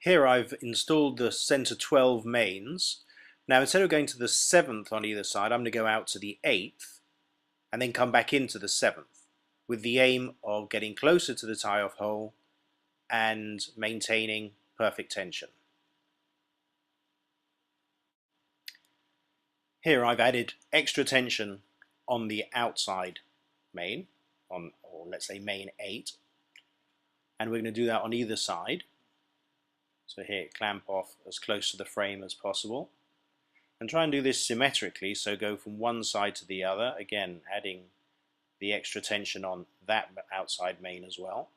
Here I've installed the center 12 mains. Now instead of going to the 7th on either side, I'm going to go out to the 8th and then come back into the 7th with the aim of getting closer to the tie-off hole and maintaining perfect tension. Here I've added extra tension on the outside main, or let's say main 8, and we're going to do that on either side. So here, clamp off as close to the frame as possible. And try and do this symmetrically, so go from one side to the other, again adding the extra tension on that outside main as well.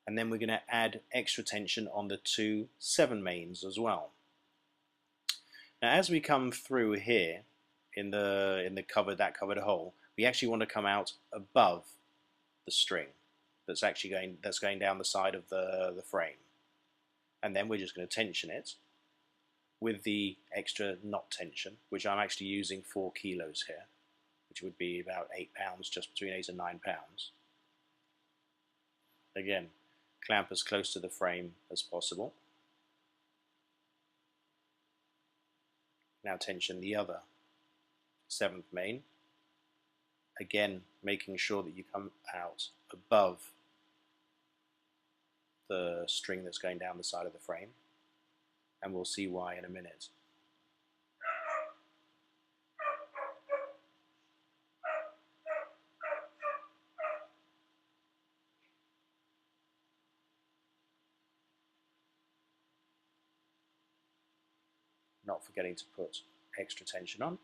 And then we're going to add extra tension on the two 7 mains as well. Now as we come through here in the covered hole, we actually want to come out above the string that's going down the side of the frame. And then we're just going to tension it with the extra knot tension, which I'm actually using 4 kilos here, which would be about 8 pounds, just between 8 and 9 pounds. Again, clamp as close to the frame as possible. Now tension the other 7th main, again making sure that you come out above the string that's going down the side of the frame, and we'll see why in a minute. Not forgetting to put extra tension on.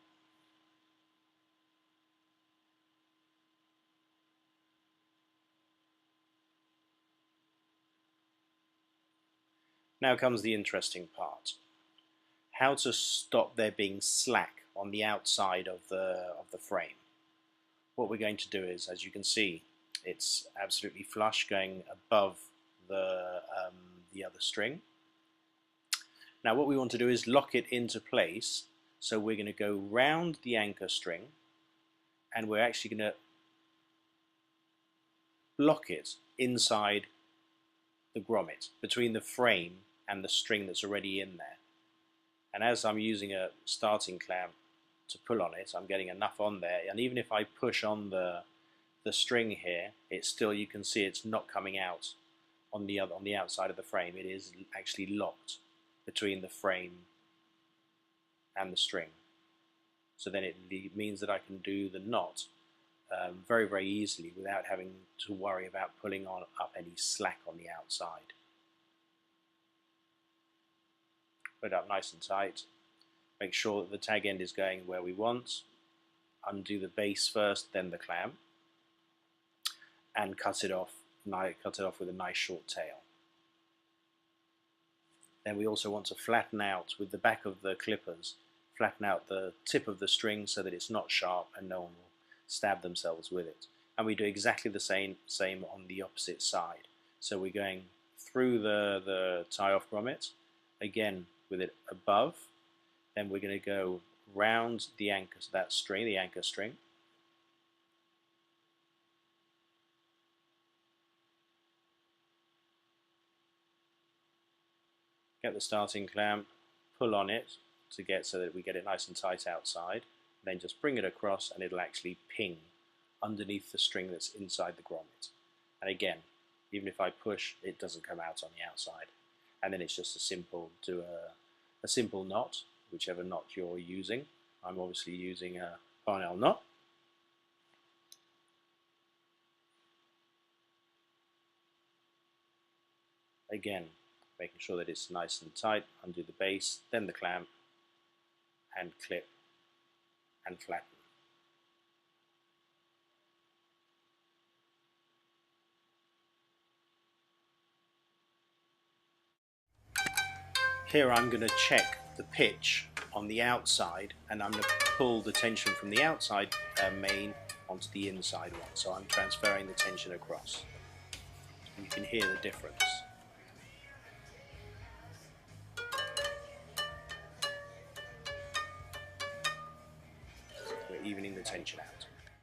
Now comes the interesting part. How to stop there being slack on the outside of the frame. What we're going to do is, as you can see, it's absolutely flush going above the other string. Now what we want to do is lock it into place, so we're going to go round the anchor string and we're actually going to block it inside the grommet, between the frame and the string that's already in there. And as I'm using a starting clamp to pull on it, I'm getting enough on there, and even if I push on the string here, it's still, you can see it's not coming out on the outside of the frame. It is actually locked between the frame and the string. So then it means that I can do the knot very, very easily without having to worry about pulling up any slack on the outside. Put it up nice and tight. Make sure that the tag end is going where we want. Undo the base first, then the clamp, and cut it off with a nice short tail. Then we also want to flatten out with the back of the clippers, flatten out the tip of the string so that it's not sharp and no one will stab themselves with it. And we do exactly the same on the opposite side. So we're going through the tie-off grommet, again with it above, then we're going to go round the anchor, the anchor string. Get the starting clamp, pull on it so that we get it nice and tight outside, then just bring it across and it'll actually ping underneath the string that's inside the grommet. And again, even if I push, it doesn't come out on the outside. And then it's just a simple knot, whichever knot you're using. I'm obviously using a Parnell knot. Again, making sure that it's nice and tight, undo the base, then the clamp, and clip and flatten. Here I'm going to check the pitch on the outside, and I'm going to pull the tension from the outside main onto the inside one. So I'm transferring the tension across. And you can hear the difference. We're evening the tension out.